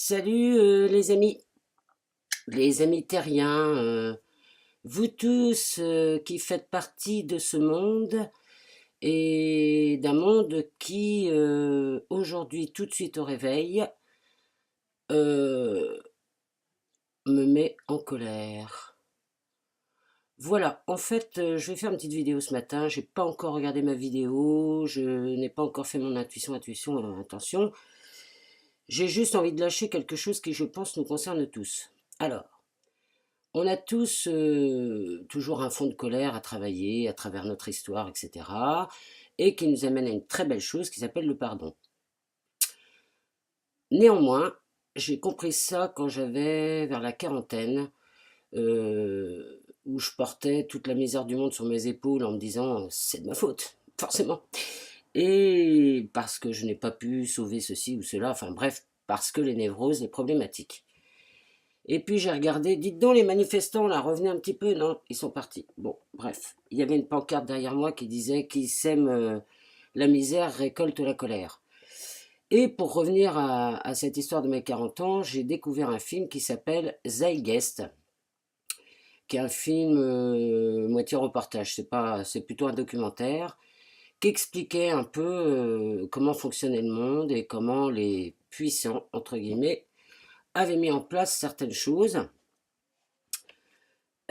Salut les amis terriens, vous tous qui faites partie de ce monde et d'un monde qui aujourd'hui tout de suite au réveil euh, me met en colère. Voilà, en fait je vais faire une petite vidéo ce matin, j'ai pas encore regardé ma vidéo, je n'ai pas encore fait mon attention, j'ai juste envie de lâcher quelque chose qui je pense nous concerne tous. Alors, on a tous toujours un fond de colère à travailler à travers notre histoire, etc. Et qui nous amène à une très belle chose qui s'appelle le pardon. Néanmoins, j'ai compris ça quand j'avais vers la quarantaine, où je portais toute la misère du monde sur mes épaules en me disant c'est de ma faute, forcément. Et parce que je n'ai pas pu sauver ceci ou cela, enfin bref, parce que les névroses, les problématiques. Et puis j'ai regardé, dites donc les manifestants là, revenez un petit peu, non, ils sont partis. Bon, bref, il y avait une pancarte derrière moi qui disait qui sème la misère récolte la colère. Et pour revenir à cette histoire de mes 40 ans, j'ai découvert un film qui s'appelle Zeitgeist, qui est un film moitié reportage, c'est plutôt un documentaire, qui expliquait un peu comment fonctionnait le monde et comment les puissants, entre guillemets, avaient mis en place certaines choses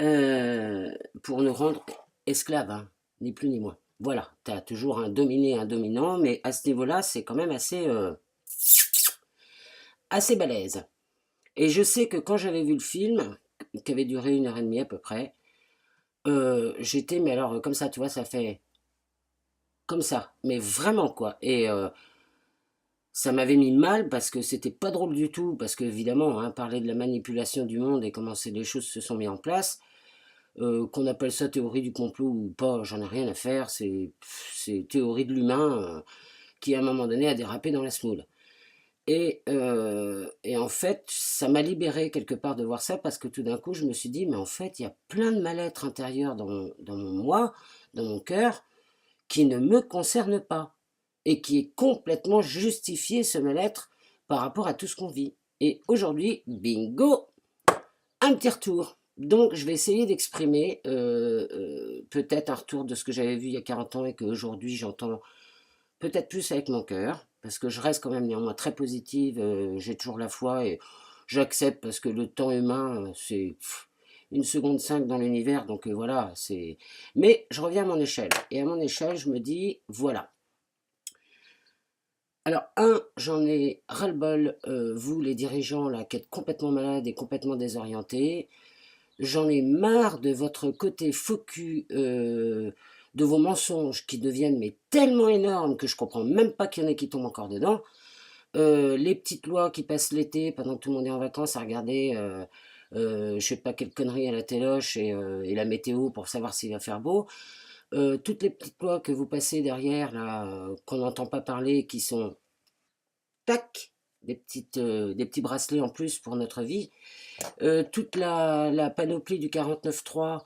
euh, pour nous rendre esclaves, hein, ni plus ni moins. Voilà, tu as toujours un dominé et un dominant, mais à ce niveau-là, c'est quand même assez balèze. Et je sais que quand j'avais vu le film, qui avait duré 1 heure et demie à peu près, j'étais, mais alors comme ça, tu vois, ça fait comme ça, mais vraiment quoi. Et ça m'avait mis mal parce que c'était pas drôle du tout, parce qu'évidemment, hein, parler de la manipulation du monde et comment les choses se sont mises en place, qu'on appelle ça théorie du complot ou pas, j'en ai rien à faire, c'est théorie de l'humain qui à un moment donné a dérapé dans la semoule. Et en fait, ça m'a libéré quelque part de voir ça parce que tout d'un coup, je me suis dit, mais en fait, il y a plein de mal-être intérieur dans mon moi, dans mon cœur, qui ne me concerne pas et qui est complètement justifié, ce mal-être, par rapport à tout ce qu'on vit. Et aujourd'hui, bingo, un petit retour. Donc, je vais essayer d'exprimer peut-être un retour de ce que j'avais vu il y a 40 ans et qu'aujourd'hui j'entends peut-être plus avec mon cœur, parce que je reste quand même néanmoins très positive, j'ai toujours la foi et j'accepte parce que le temps humain, c'est une seconde 5 dans l'univers, donc voilà, c'est... Mais je reviens à mon échelle, et à mon échelle, je me dis, voilà. Alors, j'en ai ras-le-bol, vous les dirigeants là, qui êtes complètement malades et complètement désorientés. J'en ai marre de votre côté faux cul, de vos mensonges qui deviennent mais tellement énormes que je comprends même pas qu'il y en ait qui tombent encore dedans. Les petites lois qui passent l'été pendant que tout le monde est en vacances à regarder, je sais pas quelle connerie à la téloche et la météo pour savoir s'il va faire beau. Toutes les petites lois que vous passez derrière là, qu'on n'entend pas parler, qui sont tac, des petits bracelets en plus pour notre vie. Toute la panoplie du 49.3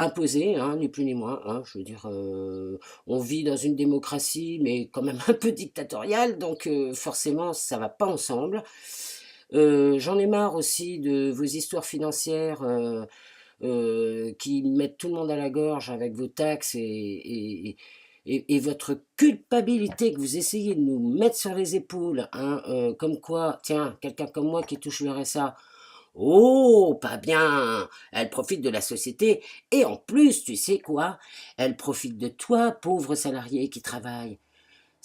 imposée, hein, ni plus ni moins. Hein, je veux dire, on vit dans une démocratie, mais quand même un peu dictatoriale, donc forcément, ça va pas ensemble. J'en ai marre aussi de vos histoires financières qui mettent tout le monde à la gorge avec vos taxes et votre culpabilité que vous essayez de nous mettre sur les épaules, hein, comme quoi, tiens, quelqu'un comme moi qui touche le RSA, oh, pas bien, elle profite de la société et en plus, tu sais quoi, elle profite de toi, pauvre salarié qui travaille.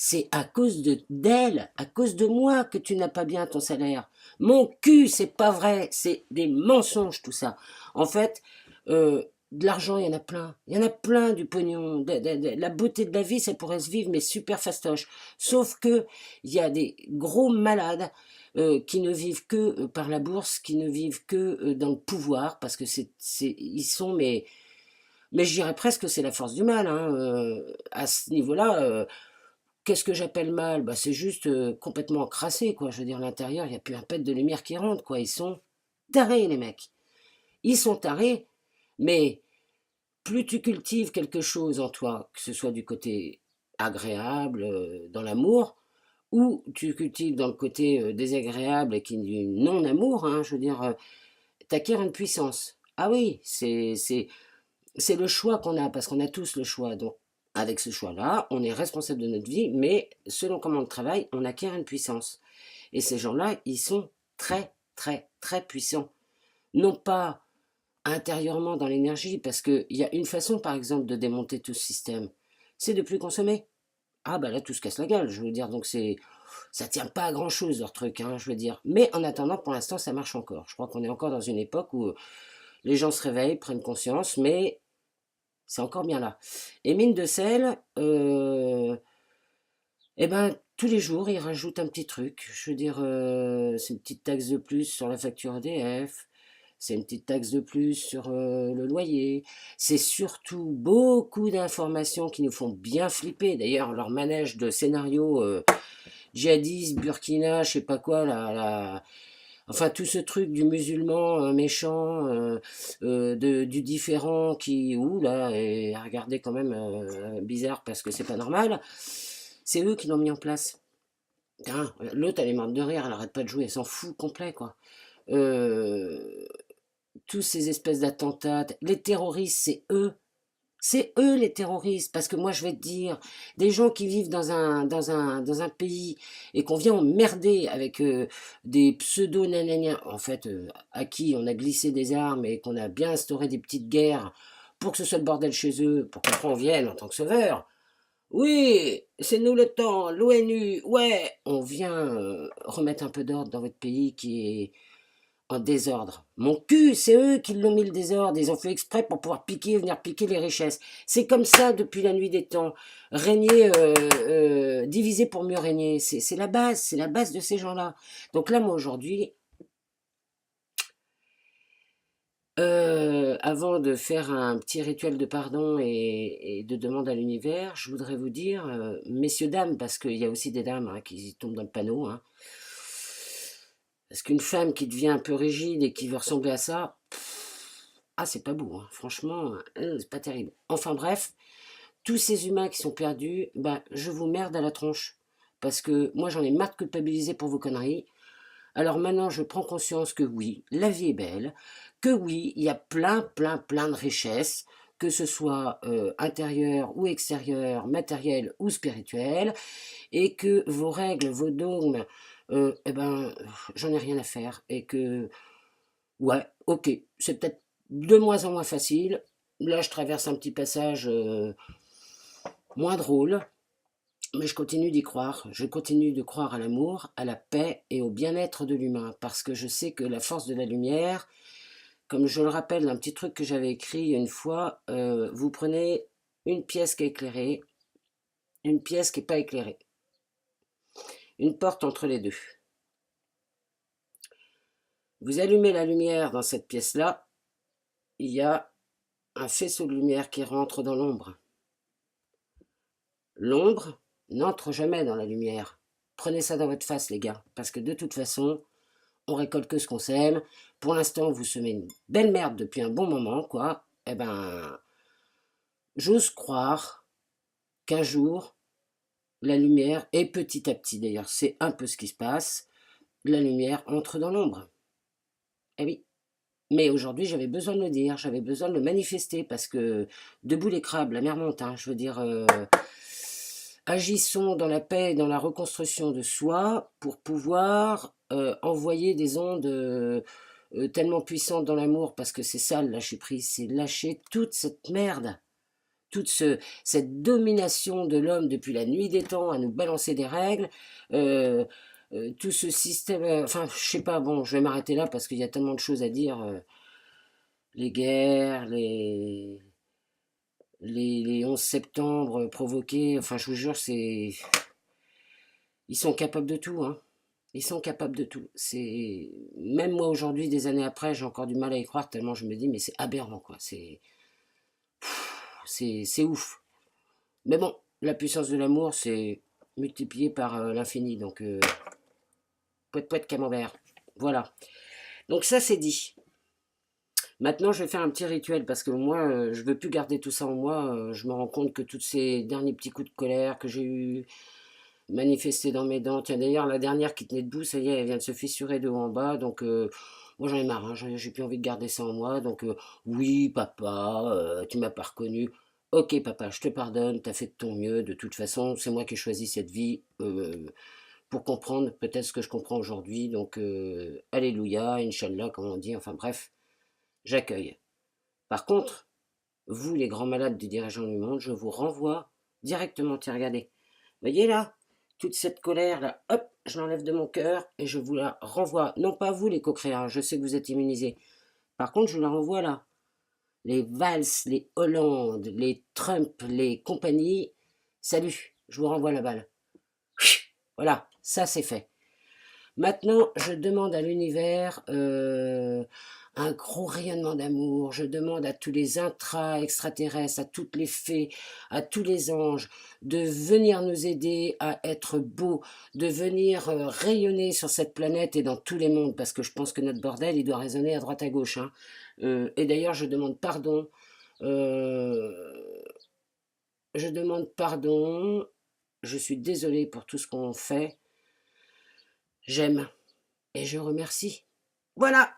C'est à cause d'elle, à cause de moi que tu n'as pas bien ton salaire. Mon cul, c'est pas vrai, c'est des mensonges tout ça. En fait, de l'argent, il y en a plein. Il y en a plein du pognon. La beauté de la vie, ça pourrait se vivre, mais super fastoche. Sauf que il y a des gros malades qui ne vivent que par la bourse, qui ne vivent que dans le pouvoir, parce que ils sont, mais je dirais presque que c'est la force du mal. Hein, à ce niveau-là. Qu'est-ce que j'appelle mal? Bah, c'est juste complètement encrassé, quoi. Je veux dire, à l'intérieur, il n'y a plus un pet de lumière qui rentre, quoi. Ils sont tarés, les mecs. Ils sont tarés, mais plus tu cultives quelque chose en toi, que ce soit du côté agréable, dans l'amour, ou tu cultives dans le côté désagréable et qui est du non-amour, hein, je veux dire, t'acquiers une puissance. Ah oui, c'est le choix qu'on a, parce qu'on a tous le choix. Donc, avec ce choix-là, on est responsable de notre vie, mais selon comment on travaille, on acquiert une puissance. Et ces gens-là, ils sont très, très, très puissants. Non pas intérieurement dans l'énergie, parce qu'il y a une façon, par exemple, de démonter tout ce système, c'est de plus consommer. Ah bah là, tout se casse la gueule, je veux dire, donc ça tient pas à grand-chose, leur truc, hein, je veux dire. Mais en attendant, pour l'instant, ça marche encore. Je crois qu'on est encore dans une époque où les gens se réveillent, prennent conscience, mais c'est encore bien là. Et mine de sel, eh ben, tous les jours, ils rajoutent un petit truc. Je veux dire, c'est une petite taxe de plus sur la facture EDF, c'est une petite taxe de plus sur le loyer. C'est surtout beaucoup d'informations qui nous font bien flipper. D'ailleurs, leur manège de scénario djihadiste, Burkina, je sais pas quoi, enfin tout ce truc du musulman méchant, du différent qui, ouh là, est à regarder quand même bizarre parce que c'est pas normal. C'est eux qui l'ont mis en place. Hein, l'autre, elle est morte de rire, elle arrête pas de jouer, elle s'en fout complet, quoi. Euh, tous ces espèces d'attentats, les terroristes, c'est eux. C'est eux les terroristes, parce que moi je vais te dire, des gens qui vivent dans un pays et qu'on vient emmerder avec des pseudo-nananiens, en fait, à qui on a glissé des armes et qu'on a bien instauré des petites guerres pour que ce soit le bordel chez eux, pour qu'après on vienne en tant que sauveur. Oui, c'est nous le temps, l'ONU, ouais, on vient remettre un peu d'ordre dans votre pays qui est en désordre. Mon cul, c'est eux qui l'ont mis le désordre, ils ont fait exprès pour pouvoir venir piquer les richesses. C'est comme ça depuis la nuit des temps. Régner, diviser pour mieux régner, c'est la base de ces gens-là. Donc là, moi aujourd'hui, avant de faire un petit rituel de pardon et de demande à l'univers, je voudrais vous dire, messieurs, dames, parce qu'il y a aussi des dames hein, qui tombent dans le panneau, hein, parce qu'une femme qui devient un peu rigide et qui veut ressembler à ça, ah c'est pas beau, hein, franchement, c'est pas terrible. Enfin bref, tous ces humains qui sont perdus, bah, je vous merde à la tronche. Parce que moi j'en ai marre de culpabiliser pour vos conneries. Alors maintenant, je prends conscience que oui, la vie est belle, que oui, il y a plein, plein, plein de richesses, que ce soit intérieures ou extérieures, matérielles ou spirituelles, et que vos règles, vos dogmes, eh ben, j'en ai rien à faire, et que, ouais, ok, c'est peut-être de moins en moins facile. Là, je traverse un petit passage moins drôle, mais je continue d'y croire. Je continue de croire à l'amour, à la paix et au bien-être de l'humain, parce que je sais que la force de la lumière, comme je le rappelle, un petit truc que j'avais écrit une fois, vous prenez une pièce qui est éclairée, une pièce qui n'est pas éclairée, une porte entre les deux. Vous allumez la lumière dans cette pièce-là, il y a un faisceau de lumière qui rentre dans l'ombre. L'ombre n'entre jamais dans la lumière. Prenez ça dans votre face, les gars, parce que de toute façon, on récolte que ce qu'on sème. Pour l'instant, vous semez une belle merde depuis un bon moment, quoi. Eh ben, j'ose croire qu'un jour, la lumière, et petit à petit d'ailleurs, c'est un peu ce qui se passe, la lumière entre dans l'ombre. Eh oui. Mais aujourd'hui, j'avais besoin de le dire, j'avais besoin de le manifester, parce que debout les crabes, la mer monte, hein, je veux dire, agissons dans la paix et dans la reconstruction de soi pour pouvoir envoyer des ondes tellement puissantes dans l'amour, parce que c'est ça le lâcher prise, c'est lâcher toute cette merde, cette domination de l'homme depuis la nuit des temps à nous balancer des règles, tout ce système, enfin je sais pas, bon je vais m'arrêter là parce qu'il y a tellement de choses à dire, les guerres, les 11 septembre provoqués, enfin je vous jure, ils sont capables de tout, hein. Ils sont capables de tout. Même moi aujourd'hui, des années après, j'ai encore du mal à y croire tellement je me dis mais c'est aberrant quoi. C'est ouf. Mais bon, la puissance de l'amour c'est multiplié par l'infini. Donc poète poète camembert. Voilà. Donc ça c'est dit. Maintenant, je vais faire un petit rituel parce que moi, je veux plus garder tout ça en moi. Je me rends compte que tous ces derniers petits coups de colère que j'ai eus, manifester dans mes dents. Tiens, d'ailleurs, la dernière qui tenait debout, ça y est, elle vient de se fissurer de haut en bas. Donc, moi, j'en ai marre, hein, j'ai plus envie de garder ça en moi. Donc, oui, papa, tu m'as pas reconnu. Ok, papa, je te pardonne, t'as fait de ton mieux. De toute façon, c'est moi qui ai choisi cette vie pour comprendre peut-être ce que je comprends aujourd'hui. Donc, Alléluia, Inch'Allah, comme on dit. Enfin, bref, j'accueille. Par contre, vous, les grands malades des dirigeants du monde, je vous renvoie directement. Tiens, regardez. Voyez là, toute cette colère là, hop, je l'enlève de mon cœur et je vous la renvoie. Non pas vous les co-créateurs, je sais que vous êtes immunisés. Par contre, je la renvoie là. Les Valls, les Hollande, les Trump, les compagnies. Salut, je vous renvoie la balle. Voilà, ça c'est fait. Maintenant, je demande à l'univers un gros rayonnement d'amour. Je demande à tous les extraterrestres, à toutes les fées, à tous les anges, de venir nous aider à être beaux, de venir rayonner sur cette planète et dans tous les mondes, parce que je pense que notre bordel, il doit résonner à droite à gauche. Hein. Et d'ailleurs, je demande pardon. Je demande pardon. Je suis désolée pour tout ce qu'on fait. J'aime et je remercie. Voilà,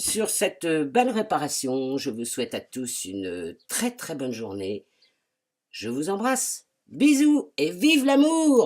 sur cette belle réparation, je vous souhaite à tous une très très bonne journée. Je vous embrasse. Bisous et vive l'amour!